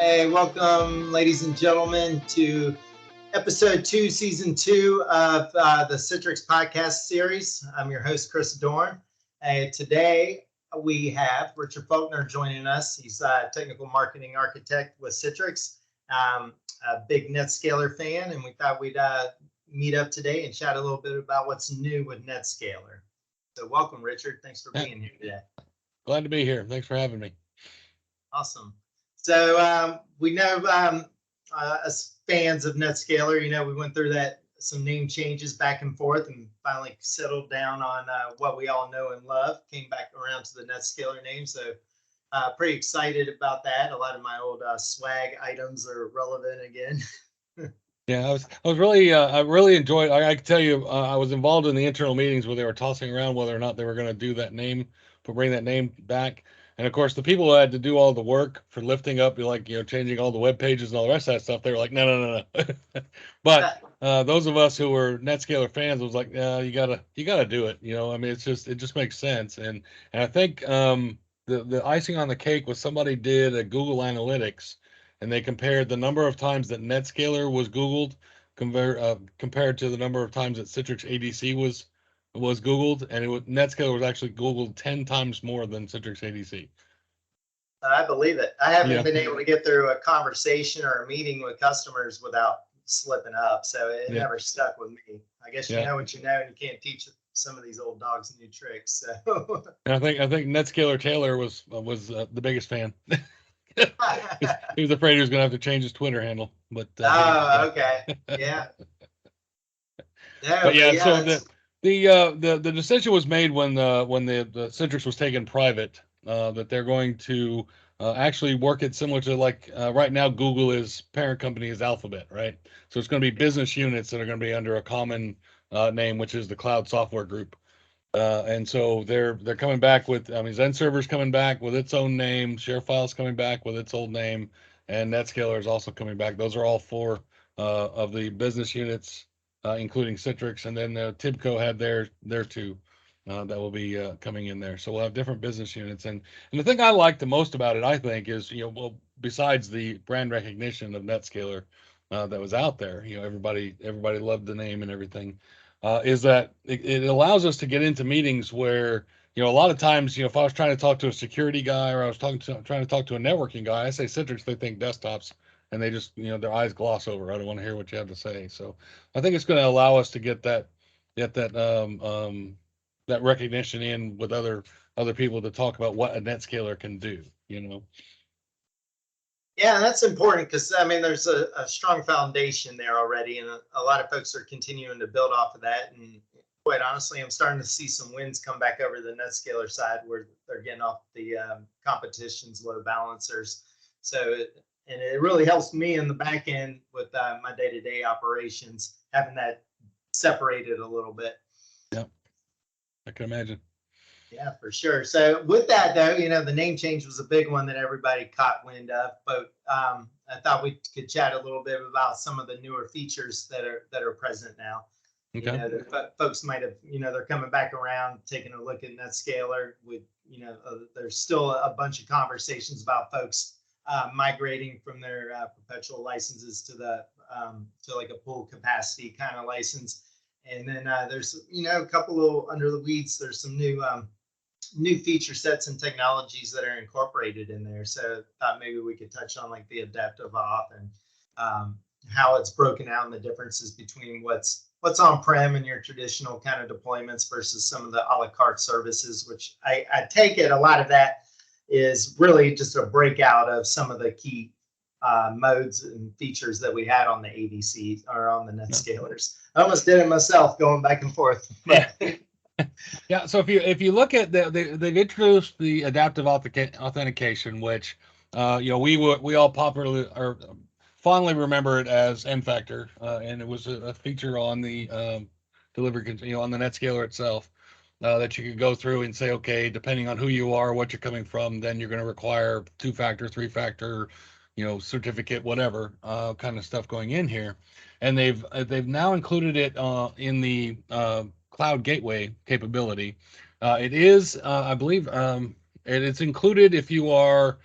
Hey, welcome, ladies and gentlemen, to episode 2, season 2 of the Citrix podcast series. I'm your host, Chris Dorn. Today, we have Richard Faulkner joining us. He's a technical marketing architect with Citrix, a big NetScaler fan, and we thought we'd meet up today and chat a little bit about what's new with NetScaler. So welcome, Richard. Thanks for being here today. Glad to be here. Thanks for having me. Awesome. So we know as fans of NetScaler, we went through some name changes back and forth and finally settled down on what we all know and love, came back around to the NetScaler name. So pretty excited about that. A lot of my old swag items are relevant again. Yeah, I was really, I really enjoyed, I can tell you, I was involved in the internal meetings where they were tossing around whether or not they were going to do that name, bring that name back. And of course, the people who had to do all the work for lifting up, changing all the web pages and all the rest of that stuff, they were like, no. But those of us who were NetScaler fans was like, you gotta do it. I mean, it just makes sense. And I think the icing on the cake was somebody did a Google Analytics, and they compared the number of times that NetScaler was Googled compared to the number of times that Citrix ADC was Googled, and NetScaler was actually Googled 10 times more than Citrix ADC. I believe it. I haven't been able to get through a conversation or a meeting with customers without slipping up, so it never stuck with me. I guess you know what you know, and you can't teach some of these old dogs new tricks. So I think NetScaler Taylor was the biggest fan. He was afraid he was going to have to change his Twitter handle, but okay, yeah. So the decision was made when the Citrix was taken private, that they're going to actually work it similar to right now Google is parent company is Alphabet, right? So it's going to be business units that are going to be under a common name, which is the Cloud Software Group. And so they're coming back with, XenTegra's coming back with its own name, ShareFile's coming back with its old name, and NetScaler is also coming back. Those are all four of the business units, including Citrix, and then Tibco had their two that will be coming in there. So we'll have different business units. And the thing I like the most about it, I think, is, besides the brand recognition of NetScaler that was out there, everybody loved the name and everything. Is that it allows us to get into meetings where, a lot of times, if I was trying to talk to a security guy or I was trying to talk to a networking guy, I say Citrix, they think desktops, and they just, their eyes gloss over. I don't want to hear what you have to say. So I think it's going to allow us to get that recognition in with other people to talk about what a NetScaler can do, Yeah, that's important because there's a strong foundation there already, and a lot of folks are continuing to build off of that. And quite honestly, I'm starting to see some wins come back over the NetScaler side where they're getting off the competition's load balancers. So it really helps me in the back end with my day-to-day operations, having that separated a little bit. Yeah, I can imagine. Yeah, for sure. So with that, though, the name change was a big one that everybody caught wind of. But I thought we could chat a little bit about some of the newer features that are present now. Okay. Folks might have, they're coming back around, taking a look at NetScaler. With, there's still a bunch of conversations about folks migrating from their perpetual licenses to to like a full capacity kind of license. And then there's, a couple little under the weeds. There's some new feature sets and technologies that are incorporated in there. So thought maybe we could touch on like the adaptive auth and how it's broken out and the differences between what's on-prem and your traditional kind of deployments versus some of the a la carte services, which I take it a lot of that is really just a breakout of some of the key modes and features that we had on the ADC or on the NetScalers. I almost did it myself going back and forth. Yeah. So if you look at they've introduced the adaptive authentication, which we all popularly or fondly remember it as N-Factor, and it was a feature on the delivery, on the NetScaler itself, that you could go through and say, okay, depending on who you are, what you're coming from, then you're going to require 2-factor, 3-factor, certificate, whatever kind of stuff going in here. And they've now included it in the cloud gateway capability. It is, I believe, it's included if you are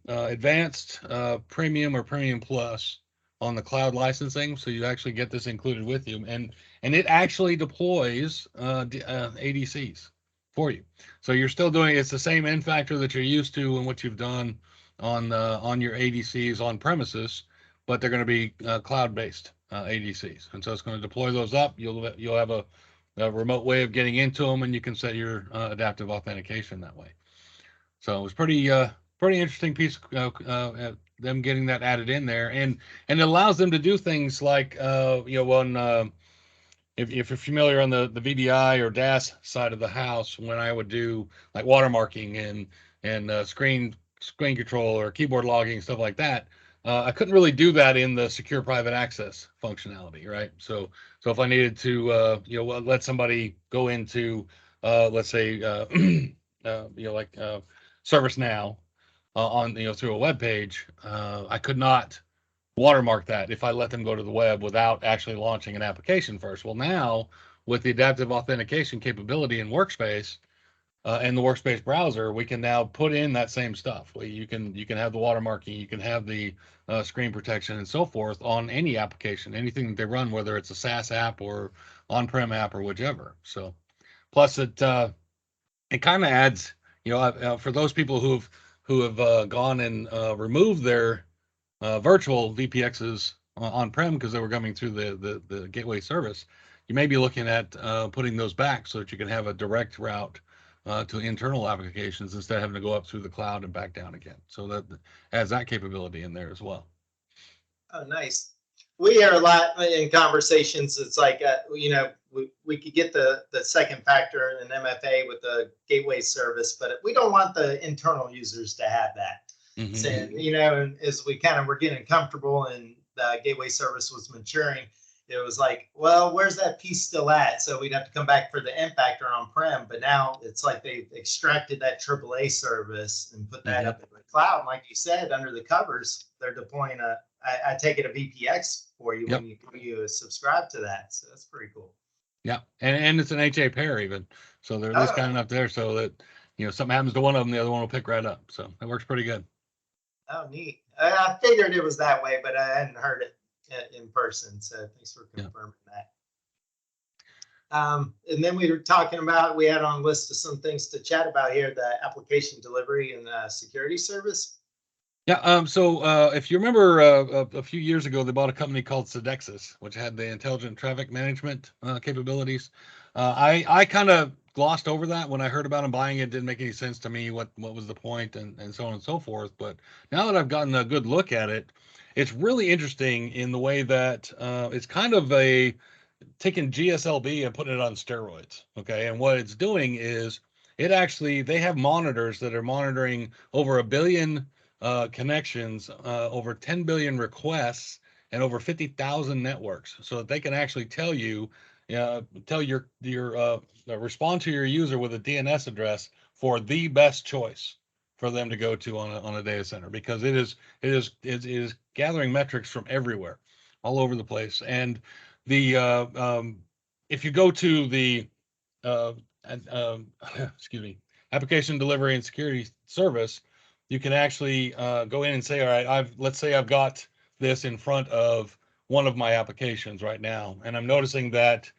advanced, premium or premium plus on the cloud licensing. So you actually get this included with you, and it actually deploys ADCs for you. So you're still doing, it's the same N factor that you're used to and what you've done on your ADCs on premises, but they're going to be cloud-based ADCs, and so it's going to deploy those up. You'll have a remote way of getting into them, and you can set your adaptive authentication that way. So it was pretty interesting piece, them getting that added in there, and it allows them to do things like when if you're familiar on the VDI or DAS side of the house, when I would do like watermarking and screen control or keyboard logging, stuff like that, I couldn't really do that in the secure private access functionality, right? So if I needed to let somebody go into let's say like ServiceNow on through a web page, I could not watermark that if I let them go to the web without actually launching an application first. Well, now with the adaptive authentication capability in Workspace and the Workspace browser, we can now put in that same stuff. You can have the watermarking, you can have the screen protection and so forth on any application, anything that they run, whether it's a SaaS app or on-prem app or whichever. So plus it kind of adds, for those people who have gone and removed their virtual VPXs on-prem because they were coming through the gateway service, you may be looking at putting those back so that you can have a direct route to internal applications instead of having to go up through the cloud and back down again. So that adds that capability in there as well. Oh, nice. We hear a lot in conversations. It's like, we could get the second factor in MFA with the gateway service, but we don't want the internal users to have that. Mm-hmm. So, and as we kind of were getting comfortable and the gateway service was maturing, it was like, well, where's that piece still at? So we'd have to come back for the N factor on-prem, but now it's like they've extracted that AAA service and put that up in the cloud. And like you said, under the covers, they're deploying I take it a VPX for you when you subscribe to that. So that's pretty cool. Yeah, and it's an HA pair even, so they're at least kind enough there so that something happens to one of them, the other one will pick right up. So it works pretty good. Oh, neat. I figured it was that way, but I hadn't heard it in person. So thanks for confirming that. And then we were talking about, we had on a list of some things to chat about here, the application delivery and security service. Yeah. So if you remember a few years ago, they bought a company called Citrix, which had the intelligent traffic management capabilities. I kind of glossed over that when I heard about them buying it. Didn't make any sense to me what was the point and so on and so forth. But now that I've gotten a good look at it, it's really interesting in the way that it's kind of taking GSLB and putting it on steroids. Okay. And what it's doing is they have monitors that are monitoring over 1 billion connections, over 10 billion requests, and over 50,000 networks, so that they can actually tell you, respond to your user with a DNS address for the best choice for them to go to on a data center, because it is gathering metrics from everywhere, all over the place. And the if you go to the application delivery and security service, you can actually go in and say, all right, let's say I've got this in front of one of my applications right now, and I'm noticing that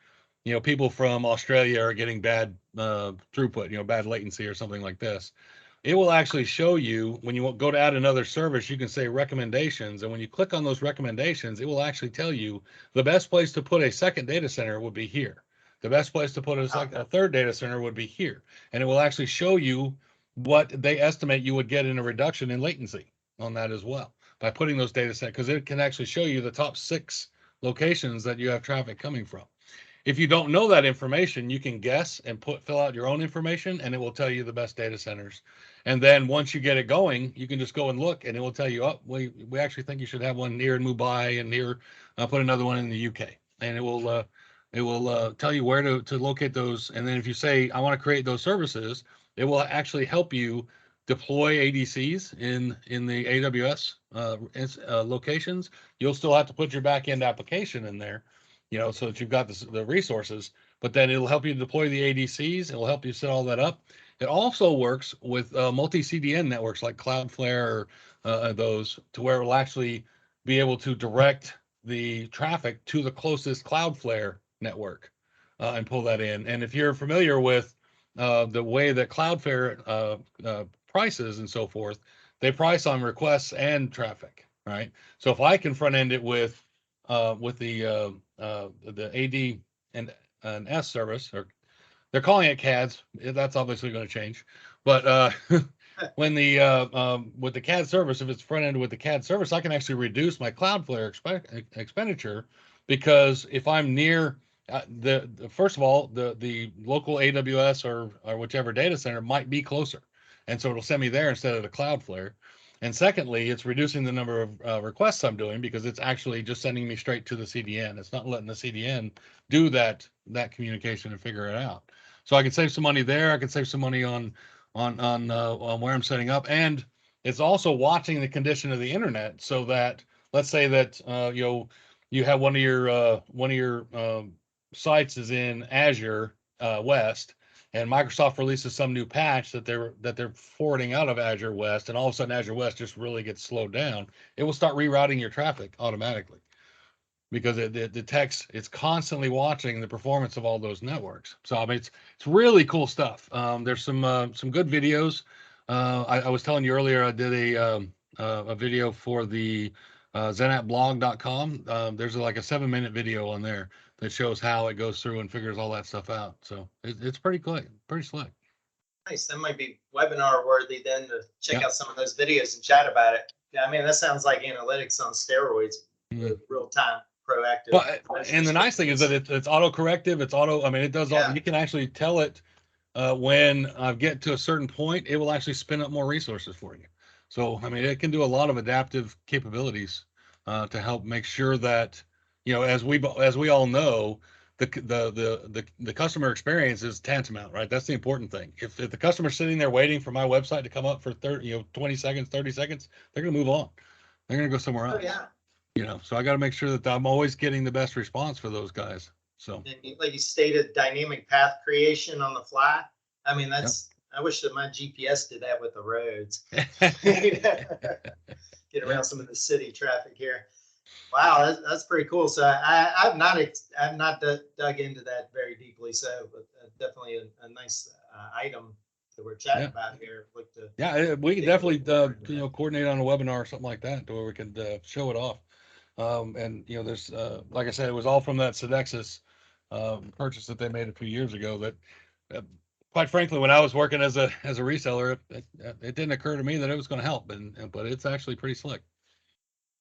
people from Australia are getting bad throughput, bad latency or something like this. It will actually show you, when you go to add another service, you can say recommendations, and when you click on those recommendations, it will actually tell you the best place to put a second data center would be here. The best place to put a third data center would be here, and it will actually show you what they estimate you would get in a reduction in latency on that as well by putting those data sets, because it can actually show you the top 6 locations that you have traffic coming from. If you don't know that information, you can guess and fill out your own information, and it will tell you the best data centers. And then once you get it going, you can just go and look, and it will tell you, oh, we actually think you should have one near in Mumbai and near, put another one in the UK, and it will tell you where to locate those. And then if you say, I want to create those services, it will actually help you deploy ADCs in the AWS locations. You'll still have to put your backend application in there, so that you've got the resources, but then it'll help you deploy the ADCs. It'll help you set all that up. It also works with multi-CDN networks like Cloudflare or those, to where it will actually be able to direct the traffic to the closest Cloudflare network and pull that in. And if you're familiar with the way that Cloudflare prices and so forth, they price on requests and traffic, right? So if I can front end it with the AD and S service, or they're calling it CADs. That's obviously going to change, but when the with the CAD service, if it's front end with the CAD service, I can actually reduce my Cloudflare expenditure, because if I'm near the first of all, the local AWS or whichever data center might be closer, and so it'll send me there instead of the Cloudflare. And secondly, it's reducing the number of requests I'm doing, because it's actually just sending me straight to the CDN. It's not letting the CDN do that communication and figure it out. So I can save some money there. I can save some money on where I'm setting up, and it's also watching the condition of the internet, so that, let's say that you have one of your sites is in Azure West, and Microsoft releases some new patch that they're forwarding out of Azure West, and all of a sudden Azure West just really gets slowed down. It will start rerouting your traffic automatically, because it detects, it's constantly watching the performance of all those networks. So I mean, it's really cool stuff. There's some good videos. I was telling you earlier, I did a video for the zenapblog.com. There's like a 7-minute video on there that shows how it goes through and figures all that stuff out. So it's pretty slick. Nice. That might be webinar worthy then, to check out some of those videos and chat about it. Yeah, I mean, that sounds like analytics on steroids, real time. Proactive. Well, and the nice thing is that it's auto corrective. It's auto. I mean, it does all. You can actually tell it when I get to a certain point, it will actually spin up more resources for you. So I mean, it can do a lot of adaptive capabilities to help make sure that, as we all know, the customer experience is tantamount, right? That's the important thing. If the customer's sitting there waiting for my website to come up for 20 seconds, 30 seconds, they're going to move on. They're going to go somewhere else. Oh, yeah. So I got to make sure that I'm always getting the best response for those guys. So, and like you stated, dynamic path creation on the fly. I mean, that's, I wish that my GPS did that with the roads. Get around some of the city traffic here. Wow, that's pretty cool. So I've not dug into that very deeply. So, but definitely a nice item that we're chatting about here. We can definitely coordinate on a webinar or something like that, to where we can show it off. And there's like I said, it was all from that Citrix purchase that they made a few years ago. That quite frankly, when I was working as a reseller, it didn't occur to me that it was going to help, but it's actually pretty slick.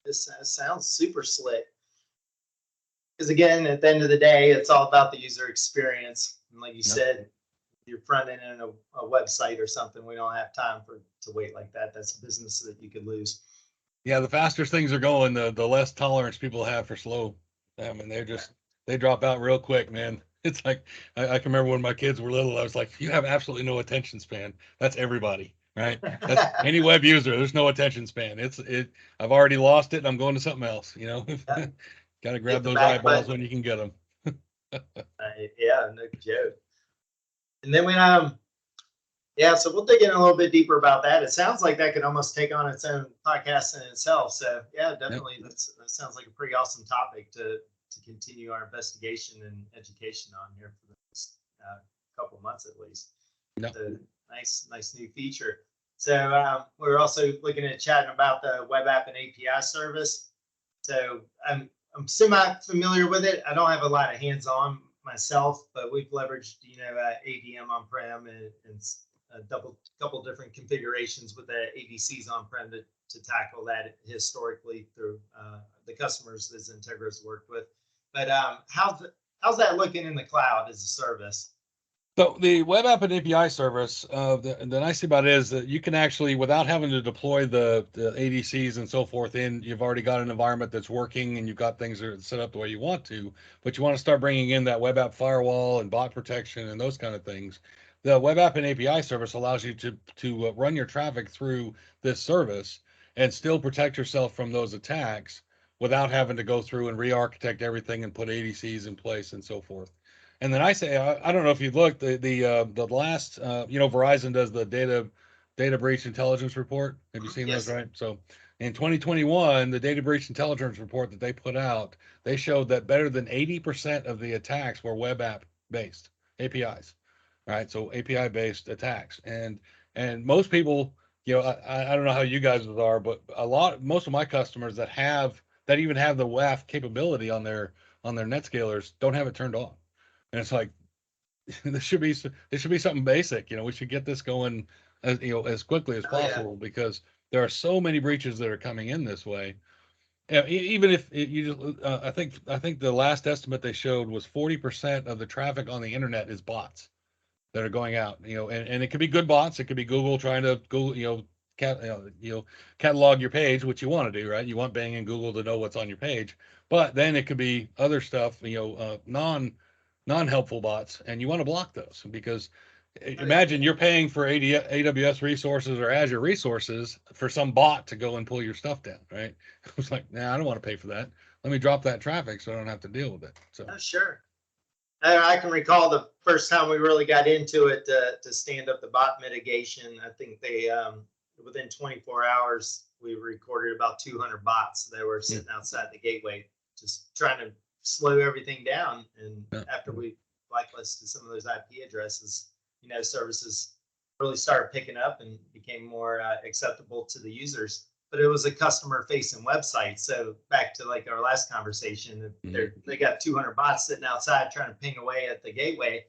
This sounds super slick, because again, at the end of the day, it's all about the user experience. And like you said, you're front end in a website or something, we don't have time to wait like that. That's business that you could lose. Yeah, the faster things are going, the less tolerance people have for slow. I mean, they drop out real quick, man. It's like, I can remember when my kids were little, I was like, you have absolutely no attention span. That's everybody, right? That's any web user. There's no attention span. I've already lost it, and I'm going to something else. Got to grab those eyeballs when you can get them. Yeah, no joke. And then so we'll dig in a little bit deeper about that. It sounds like that could almost take on its own podcast in itself. So yeah, definitely, that sounds like a pretty awesome topic to continue our investigation and education on here for the next couple of months at least. It's a nice new feature. So we're also looking at chatting about the web app and API service. So I'm semi-familiar with it. I don't have a lot of hands-on myself, but we've leveraged ADM on-prem and a couple different configurations with the ADCs on-prem to tackle that historically through the customers that XenTegra's worked with. But how's that looking in the cloud as a service? So the web app and API service, the nice thing about it is that you can actually, without having to deploy the ADCs and so forth you've already got an environment that's working, and you've got things that are set up the way you want to, but you want to start bringing in that web app firewall and bot protection and those kind of things. The web app and API service allows you to run your traffic through this service and still protect yourself from those attacks without having to go through and re-architect everything and put ADCs in place and so forth. And then I say, I don't know if you've looked, the last, Verizon does the data breach intelligence report. Have you seen those, Yes. right? So in 2021, the data breach intelligence report that they put out, they showed that better than 80% of the attacks were web app based APIs, right? So API based attacks. And most people, I don't know how you guys are, but most of my customers that even have the WAF capability on their NetScalers don't have it turned on. And it's like, this should be something basic. We should get this going as quickly as Oh, yeah. possible, because there are so many breaches that are coming in this way. Even if you just, I think the last estimate they showed was 40% of the traffic on the internet is bots that are going out. And it could be good bots. It could be Google trying to catalog your page, which you want to do, right? You want Bing and Google to know what's on your page, but then it could be other stuff, non-helpful bots, and you want to block those, because imagine you're paying for AWS resources or Azure resources for some bot to go and pull your stuff down, right? It's like, nah, I don't want to pay for that. Let me drop that traffic so I don't have to deal with it. So Sure. I can recall the first time we really got into it to stand up the bot mitigation. I think they within 24 hours we recorded about 200 bots that were sitting outside the gateway, just trying to slow everything down. And after we blacklisted some of those IP addresses, services really started picking up and became more acceptable to the users. But it was a customer facing website. So back to like our last conversation, they got 200 bots sitting outside trying to ping away at the gateway.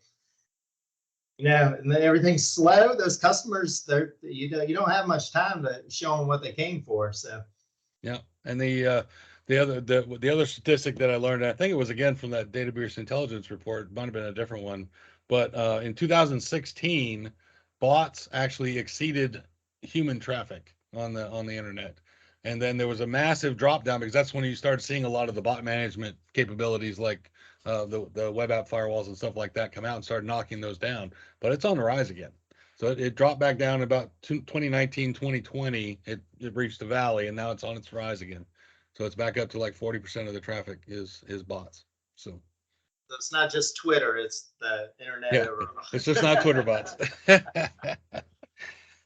And then everything's slow. Those customers, you don't have much time to show them what they came for. So yeah. And the other statistic that I learned, I think it was again from that data breach intelligence report, might have been a different one, but in 2016, bots actually exceeded human traffic on the internet. And then there was a massive drop down, because that's when you started seeing a lot of the bot management capabilities, like the web app firewalls and stuff like that, come out and started knocking those down. But it's on the rise again. So it dropped back down about 2019, 2020. It reached the valley, and now it's on its rise again. So it's back up to like 40% of the traffic is bots. So it's not just Twitter; it's the internet. Yeah, it's just not Twitter bots.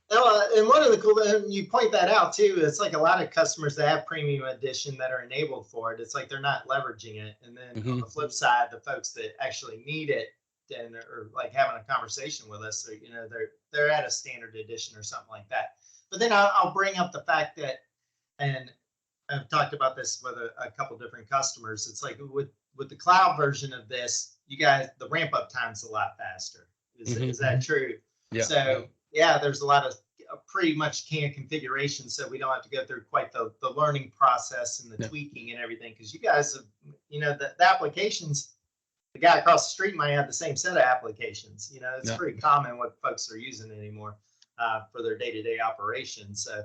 And one of the cool, and you point that out too, it's like a lot of customers that have premium edition that are enabled for it, it's like they're not leveraging it. And then on the flip side, the folks that actually need it and are like having a conversation with us, so, they're at a standard edition or something like that. But then I'll bring up the fact that, and I've talked about this with a couple different customers, it's like with the cloud version of this, you guys, the ramp up time's a lot faster. Is that true? Yeah. So there's a lot of pretty much canned configuration, so we don't have to go through quite the learning process and the tweaking and everything, because you guys have, the applications, the guy across the street might have the same set of applications. It's pretty common what folks are using anymore for their day-to-day operations. So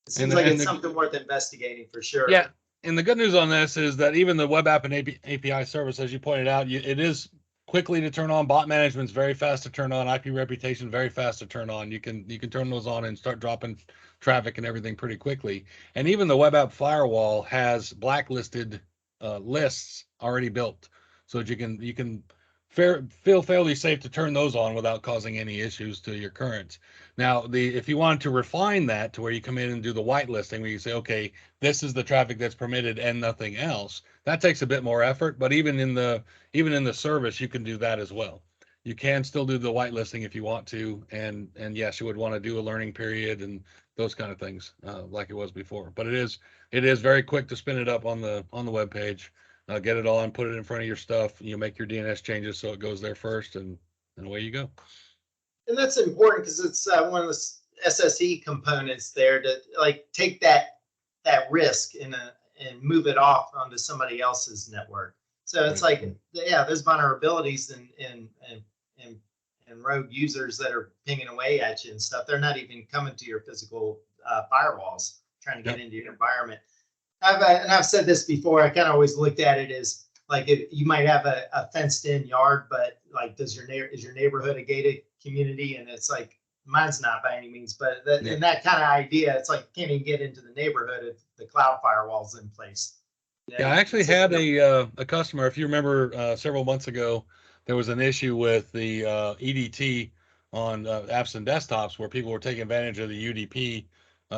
it seems like it's something worth investigating for sure. Yeah. And the good news on this is that even the web app and API service, as you pointed out, it is quickly to turn on. Bot management is very fast to turn on. IP reputation very fast to turn on. You can turn those on and start dropping traffic and everything pretty quickly. And even the web app firewall has blacklisted lists already built, so that you can feel fairly safe to turn those on without causing any issues to your currents. Now, if you wanted to refine that to where you come in and do the whitelisting, where you say, okay, this is the traffic that's permitted and nothing else, that takes a bit more effort. But even in the service, you can do that as well. You can still do the whitelisting if you want to, and yes, you would want to do a learning period and those kind of things like it was before. But it is very quick to spin it up on the web page. Get it on, put it in front of your stuff. You make your DNS changes so it goes there first, and away you go. And that's important because it's one of the SSE components there to like take that risk and move it off onto somebody else's network. So it's like, there's vulnerabilities and rogue users that are pinging away at you and stuff. They're not even coming to your physical firewalls, trying to get into your environment. I've said this before. I kind of always looked at it as like, if you might have a fenced-in yard, but like, is your neighborhood a gated community? And it's like, mine's not by any means, but in that kind of idea, it's like, can't even get into the neighborhood if the cloud firewall's in place. Yeah, I actually had a customer, if you remember, several months ago, there was an issue with the EDT on apps and desktops where people were taking advantage of the UDP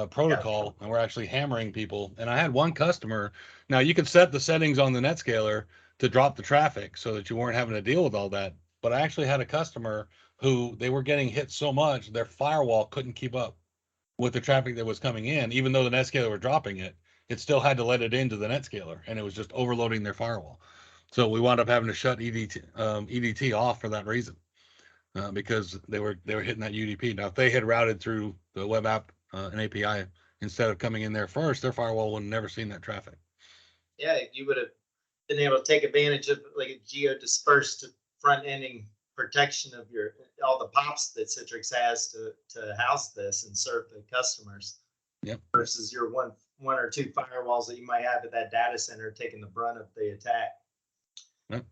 protocol and were actually hammering people. And I had one customer. Now you could set the settings on the NetScaler to drop the traffic so that you weren't having to deal with all that. But I actually had a customer who they were getting hit so much their firewall couldn't keep up with the traffic that was coming in, even though the NetScaler were dropping it. It still had to let it into the NetScaler, and it was just overloading their firewall. So we wound up having to shut EDT off for that reason, because they were hitting that UDP. Now, if they had routed through the web app and API instead of coming in there first, their firewall would have never seen that traffic. Yeah, you would have been able to take advantage of like a geo-dispersed front-ending protection of all the POPs that Citrix has to house this and serve the customers. Yep. Versus your one or two firewalls that you might have at that data center taking the brunt of the attack. Yep.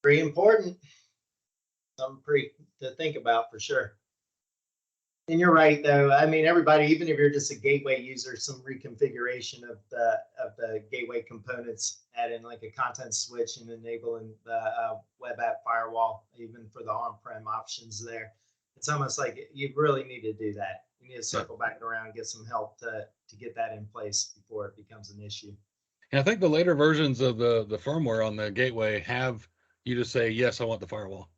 Pretty important. Something pretty to think about for sure. And you're right, though. I mean, everybody, even if you're just a gateway user, some reconfiguration of the gateway components, add in like a content switch and enabling the web app firewall, even for the on-prem options there. It's almost like you really need to do that. You need to circle back around, get some help to get that in place before it becomes an issue. And I think the later versions of the firmware on the gateway have you just say, yes, I want the firewall.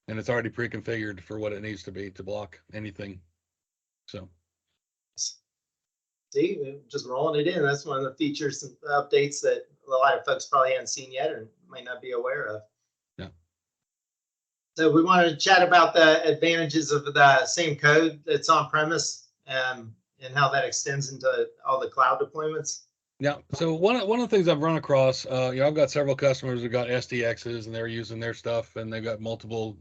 And it's already pre-configured for what it needs to be to block anything. So, see, just rolling it in. That's one of the features and updates that a lot of folks probably haven't seen yet or might not be aware of. Yeah. So we wanted to chat about the advantages of the same code that's on premise and how that extends into all the cloud deployments. Yeah. So one of the things I've run across, I've got several customers who got SDXs and they're using their stuff and they've got multiple,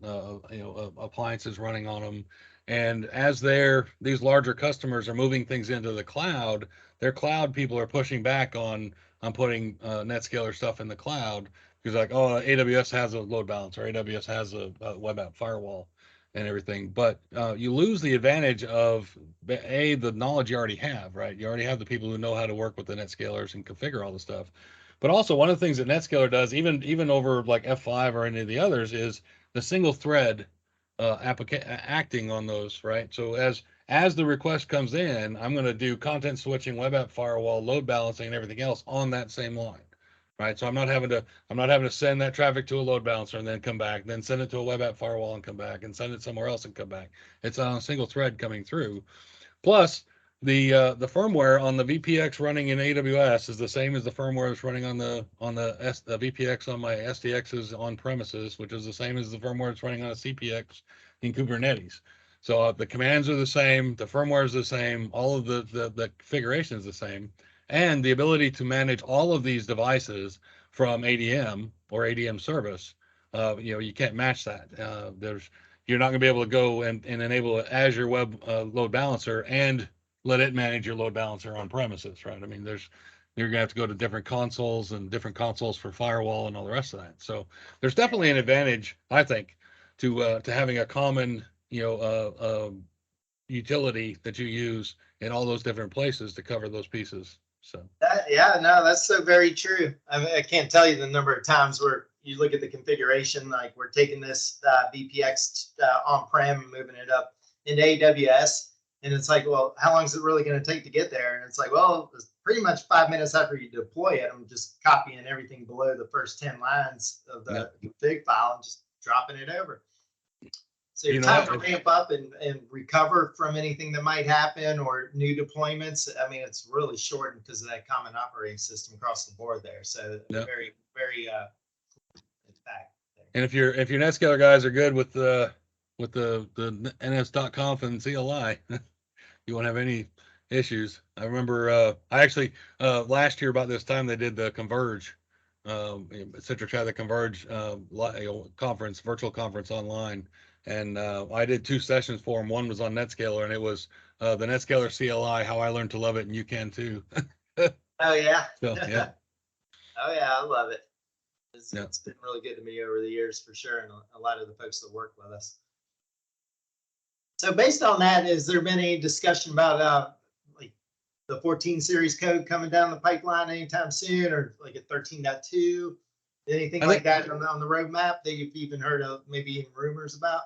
appliances running on them. And as these larger customers are moving things into the cloud, their cloud people are pushing back on putting NetScaler stuff in the cloud because like, oh, AWS has a load balancer, AWS has a web app firewall and everything. But you lose the advantage of the knowledge you already have, right? You already have the people who know how to work with the NetScalers and configure all the stuff. But also one of the things that NetScaler does, even over like F5 or any of the others, is the single thread acting on those, right? So as the request comes in, I'm going to do content switching, web app firewall, load balancing, and everything else on that same line, right? So I'm not having to send that traffic to a load balancer and then come back, then send it to a web app firewall and come back, and send it somewhere else and come back. It's on a single thread coming through. Plus, the firmware on the VPX running in AWS is the same as the firmware that's running on the VPX on my SDXs on premises, which is the same as the firmware that's running on a CPX in Kubernetes. So the commands are the same, the firmware is the same, all of the configuration is the same, and the ability to manage all of these devices from ADM or ADM service, you can't match that. You're not going to be able to go and enable an Azure Web Load Balancer and let it manage your load balancer on premises, right? I mean, you're gonna have to go to different consoles and different consoles for firewall and all the rest of that. So there's definitely an advantage, I think, to having a common, utility that you use in all those different places to cover those pieces. So that's so very true. I mean, I can't tell you the number of times where you look at the configuration, like we're taking this VPX on-prem, moving it up into AWS. And it's like, well, how long is it really going to take to get there? And it's like, well, it's pretty much 5 minutes after you deploy it. I'm just copying everything below the first 10 lines of the config file and just dropping it over. So your time to ramp up and recover from anything that might happen or new deployments, I mean, it's really shortened because of that common operating system across the board there. So very, very it's back there. And if your NetScaler guys are good with the ns.conf and CLI, you won't have any issues. I remember I actually last year about this time they did the Converge. Citrix had the Converge conference, virtual conference online, and I did 2 sessions for them. One was on NetScaler, and it was the NetScaler CLI, how I learned to love it, and you can too. Oh yeah. So, yeah. Oh yeah, I love it. It's been really good to me over the years for sure, and a lot of the folks that work with us. So based on that, has there been any discussion about like the 14 series code coming down the pipeline anytime soon, or like a 13.2? Anything I like think that on the roadmap that you've even heard of, maybe even rumors about?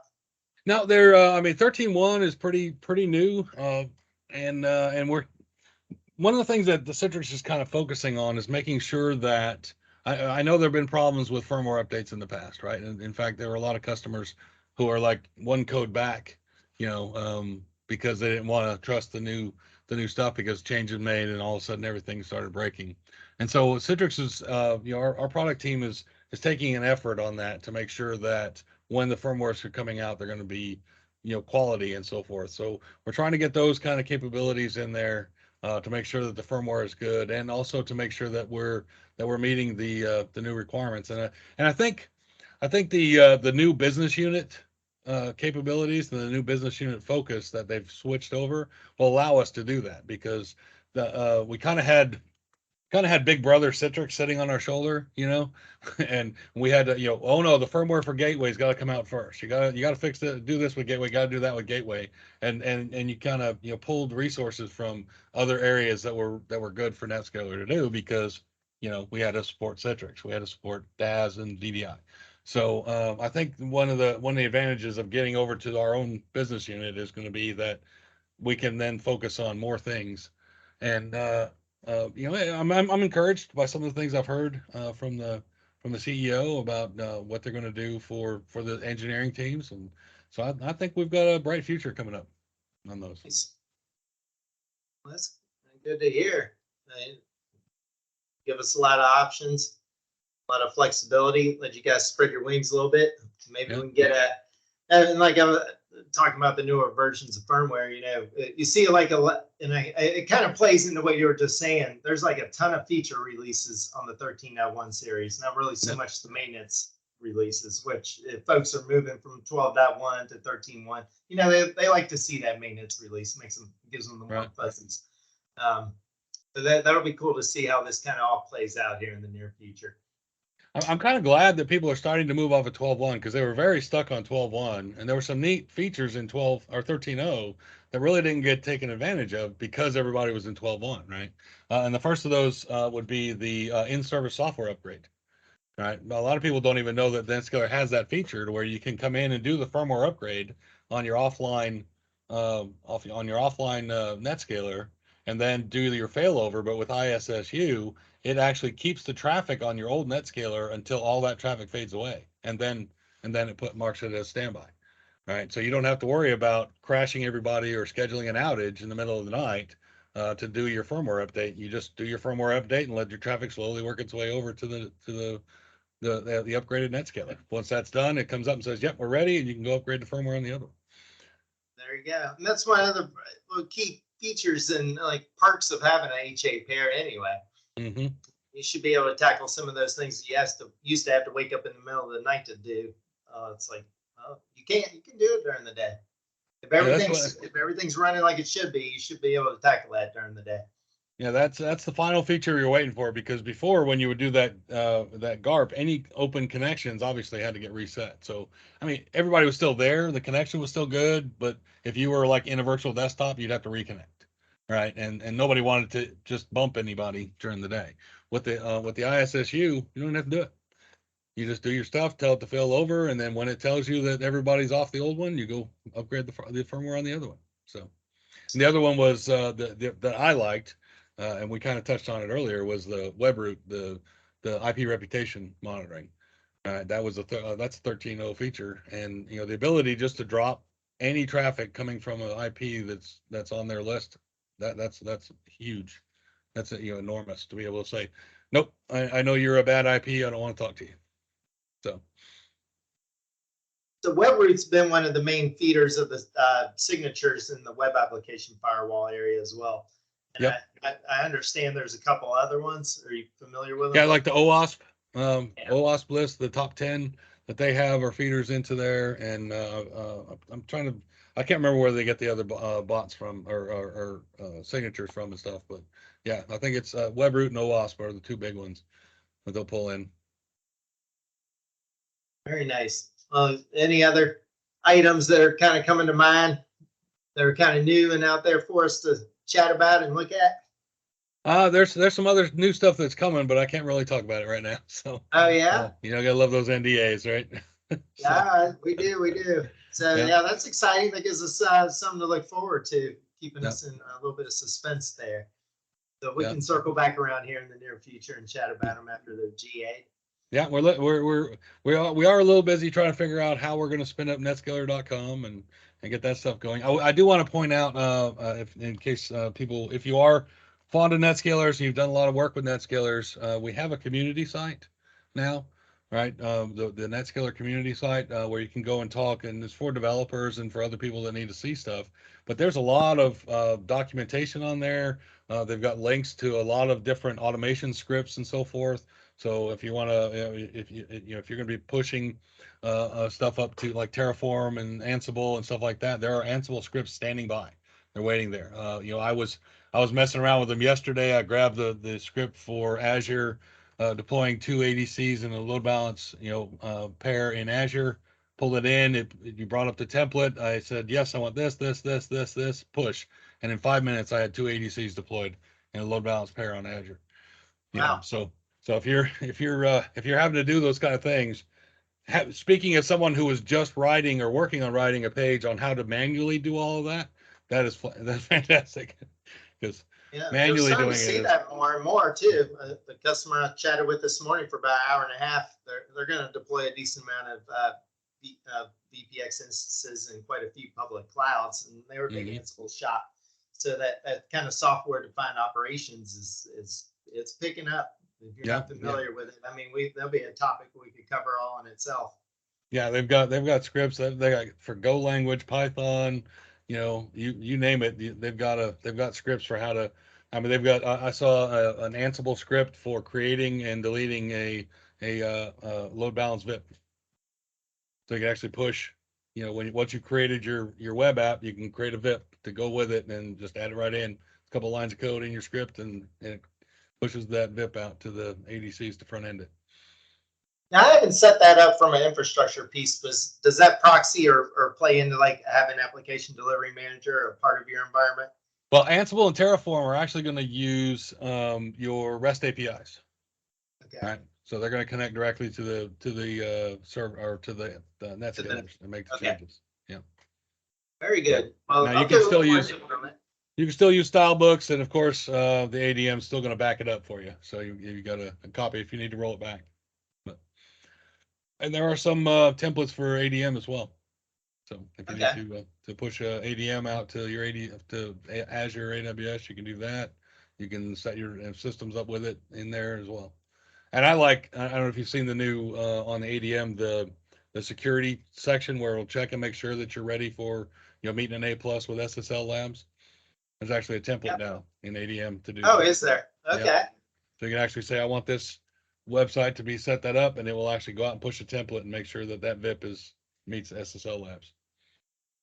no, they're I mean 13.1 is pretty new, and we're one of the things that the Citrix is kind of focusing on is making sure that I know there have been problems with firmware updates in the past, right? And in fact, there were a lot of customers who are like one code back, because they didn't want to trust the new stuff because changes made and all of a sudden everything started breaking. And so Citrix is, our product team is taking an effort on that to make sure that when the firmwares are coming out, they're going to be, quality and so forth. So we're trying to get those kind of capabilities in there to make sure that the firmware is good, and also to make sure that we're meeting the new requirements. And I think the new business unit capabilities and the new business unit focus that they've switched over will allow us to do that, because we kind of had Big Brother Citrix sitting on our shoulder, and we had to, oh no, the firmware for Gateway's got to come out first. You got to fix it, do this with Gateway, got to do that with Gateway, and you kind of pulled resources from other areas that were good for NetScaler to do, because we had to support Citrix, we had to support DAS and DDI. So I think one of the advantages of getting over to our own business unit is going to be that we can then focus on more things. And I'm encouraged by some of the things I've heard from the CEO about what they're going to do for the engineering teams, and so I think we've got a bright future coming up on those. Nice. Well, that's good to hear. Give us a lot of options, a lot of flexibility. Let you guys spread your wings a little bit. Maybe we can get and like I'm talking about the newer versions of firmware, you see like it kind of plays into what you were just saying. There's like a ton of feature releases on the 13.1 series, not really so much the maintenance releases, which if folks are moving from 12.1 to 13.1, they like to see that maintenance release, gives them the more fuzzies. So that'll be cool to see how this kind of all plays out here in the near future. I'm kind of glad that people are starting to move off of 12.1, because they were very stuck on 12.1, and there were some neat features in 12 or 13.0 that really didn't get taken advantage of because everybody was in 12.1, right? And the first of those would be the in-service software upgrade, right? A lot of people don't even know that NetScaler has that feature to where you can come in and do the firmware upgrade on your offline NetScaler, and then do your failover. But with ISSU, it actually keeps the traffic on your old NetScaler until all that traffic fades away, and then it marks it as standby, right? So you don't have to worry about crashing everybody or scheduling an outage in the middle of the night to do your firmware update. You just do your firmware update and let your traffic slowly work its way over to the upgraded NetScaler. Once that's done, it comes up and says, "Yep, we're ready," and you can go upgrade the firmware on the other one. There you go. And that's one of the key features and like perks of having an HA pair anyway. Mm-hmm. You should be able to tackle some of those things you used to have to wake up in the middle of the night to do. It's like, you can do it during the day. If everything's running like it should be, you should be able to tackle that during the day. Yeah, that's the final feature you're waiting for, because before, when you would do that GARP, any open connections obviously had to get reset. So I mean, everybody was still there, the connection was still good, but if you were like in a virtual desktop, you'd have to reconnect, right? And nobody wanted to just bump anybody during the day. With the ISSU, you don't have to do it. You just do your stuff, tell it to fail over, and then when it tells you that everybody's off the old one, you go upgrade the firmware on the other one. So, and the other one was that I liked. And we kind of touched on it earlier, was the webroot, the IP reputation monitoring. That was that's a 13.0 feature, and the ability just to drop any traffic coming from an IP that's on their list. That's huge. That's enormous to be able to say, nope, I know you're a bad IP. I don't want to talk to you. So webroot's been one of the main feeders of the signatures in the web application firewall area as well. And yep. I understand there's a couple other ones. Are you familiar with them? Yeah, like the OWASP, OWASP list, the top 10 that they have are feeders into there. And I can't remember where they get the other bots from or signatures from and stuff. But yeah, I think it's webroot and OWASP are the two big ones that they'll pull in. Very nice. Any other items that are kind of coming to mind that are kind of new and out there for us to chat about and look at? There's some other new stuff that's coming, but I can't really talk about it right now. So, Oh yeah, gotta love those NDAs, right? So, yeah, we do. So yeah, yeah, that's exciting. That gives us something to look forward to, keeping yeah, us in a little bit of suspense there. So we yeah. can circle back around here in the near future and chat about them after they're GA. Yeah, we are a little busy trying to figure out how we're going to spin up netscaler.com and get that stuff going. I do want to point out, if in case people, if you are fond of NetScalers, you've done a lot of work with NetScalers, we have a community site now, right? The NetScaler community site where you can go and talk, and it's for developers and for other people that need to see stuff. But there's a lot of documentation on there. They've got links to a lot of different automation scripts and so forth. So if you want to, if you're going to be pushing stuff up to like Terraform and Ansible and stuff like that, there are Ansible scripts standing by. They're waiting there. I was messing around with them yesterday. I grabbed the script for Azure, deploying 2 ADCs in a load balance, pair in Azure. Pulled it in. You brought up the template. I said yes, I want this, push, and in 5 minutes I had 2 ADCs deployed in a load balance pair on Azure. Wow. So if you're having to do those kind of things, speaking as someone who was just writing or working on writing a page on how to manually do all of that, that's fantastic. Because Yeah, they're manually starting to doing it see is, that more and more too. The customer I chatted with this morning for about an hour and a half, they're going to deploy a decent amount of VPX instances in quite a few public clouds, and they were big Ansible shop. So that kind of software defined operations is it's picking up. If you're not familiar with it, I mean, there'll be a topic we could cover all in itself. yeah, they've got scripts that they got for Go language, Python, you name it. They've got scripts for how to. I mean, they've got. I saw an Ansible script for creating and deleting a load balance VIP. So you can actually push. Once you created your web app, you can create a VIP to go with it and just add it right in. A couple lines of code in your script, and it pushes that VIP out to the ADCs to front end it. Now, I haven't set that up from an infrastructure piece, but does that proxy or play into like have an application delivery manager or part of your environment? Well, Ansible and Terraform are actually going to use your REST APIs. Okay. Right. So they're going to connect directly to the server or to the NetScalers and make the changes. Yeah. Very good. Well, now you can still use style books, and of course the ADM is still going to back it up for you. So you got a copy if you need to roll it back. And there are some templates for ADM as well. So if you need to push ADM out to your to Azure or AWS, you can do that. You can set your systems up with it in there as well. And I don't know if you've seen the new on the ADM the security section where it'll check and make sure that you're ready for meeting an A+ with SSL Labs. There's actually a template now in ADM to do. Oh, is there? Okay. Yeah. So you can actually say, I want this website to be set that up, and it will actually go out and push a template and make sure that VIP meets SSL Labs.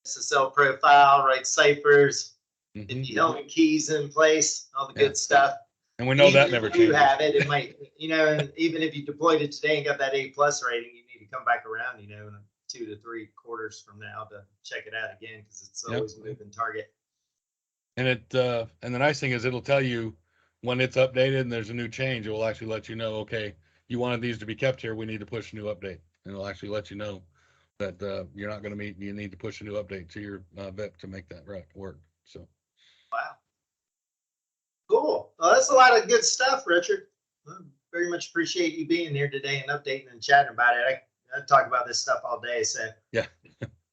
SSL profile, right? Ciphers, if you own keys in place, all the good stuff. And we know that never changes. If you have it, it might, and even if you deployed it today and got that A+ rating, you need to come back around, in 2 to 3 quarters from now to check it out again, because it's always a moving target. And the nice thing is it'll tell you when it's updated and there's a new change. It will actually let you know, okay, you wanted these to be kept here. We need to push a new update, and it'll actually let you know that you're not going to meet. You need to push a new update to your VIP to make that work. So. Wow. Cool. Well, that's a lot of good stuff, Richard. I very much appreciate you being here today and updating and chatting about it. I talk about this stuff all day, so yeah,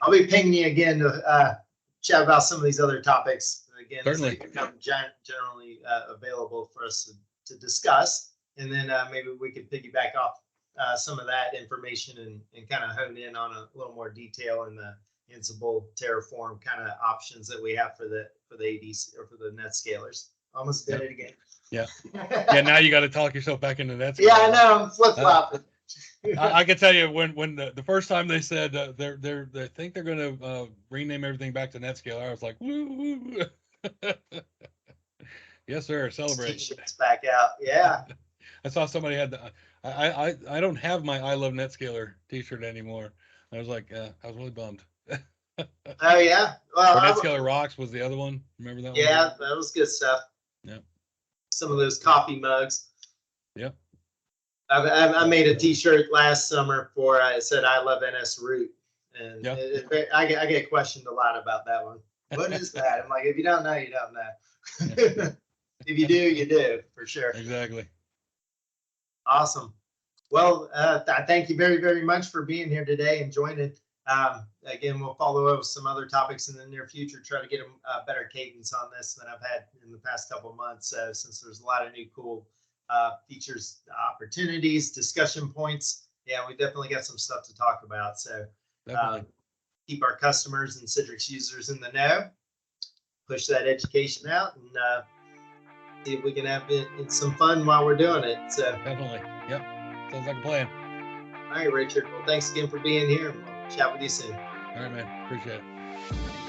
I'll be pinging you again to chat about some of these other topics again. Certainly. As they become generally available for us to discuss, and then maybe we could piggyback off some of that information and kind of hone in on a little more detail in the Ansible Terraform kind of options that we have for the ADC or for the NetScalers. Almost did it again. Yeah. Yeah. Now you got to talk yourself back into NetScaler. Yeah, I know. I'm flip flopping. I can tell you when the first time they said they think they're going to rename everything back to NetScaler, I was like, woo. Yes, sir. Celebrate. T-shirts back out. Yeah. I saw somebody had I don't have my I Love NetScaler T-shirt anymore. I was like, I was really bummed. Oh yeah. Well, NetScaler Rocks was the other one. Remember that one? Yeah, that was good stuff. Yeah. some of those coffee mugs. Yep. I made a T-shirt last summer for I said I love NS Root, and I get questioned a lot about that one. What is that? I'm like, if you don't know, you don't know. If you do, you do for sure. Exactly. Awesome. Well, thank you very, very much for being here today and joining. Again, we'll follow up with some other topics in the near future, try to get a better cadence on this than I've had in the past couple of months, since there's a lot of new cool features, opportunities, discussion points. Yeah, we definitely got some stuff to talk about. So keep our customers and Citrix users in the know, push that education out, and see if we can have some fun while we're doing it. So definitely. Yep. Sounds like a plan. All right, Richard. Well, thanks again for being here. We'll chat with you soon. All right, man. Appreciate it.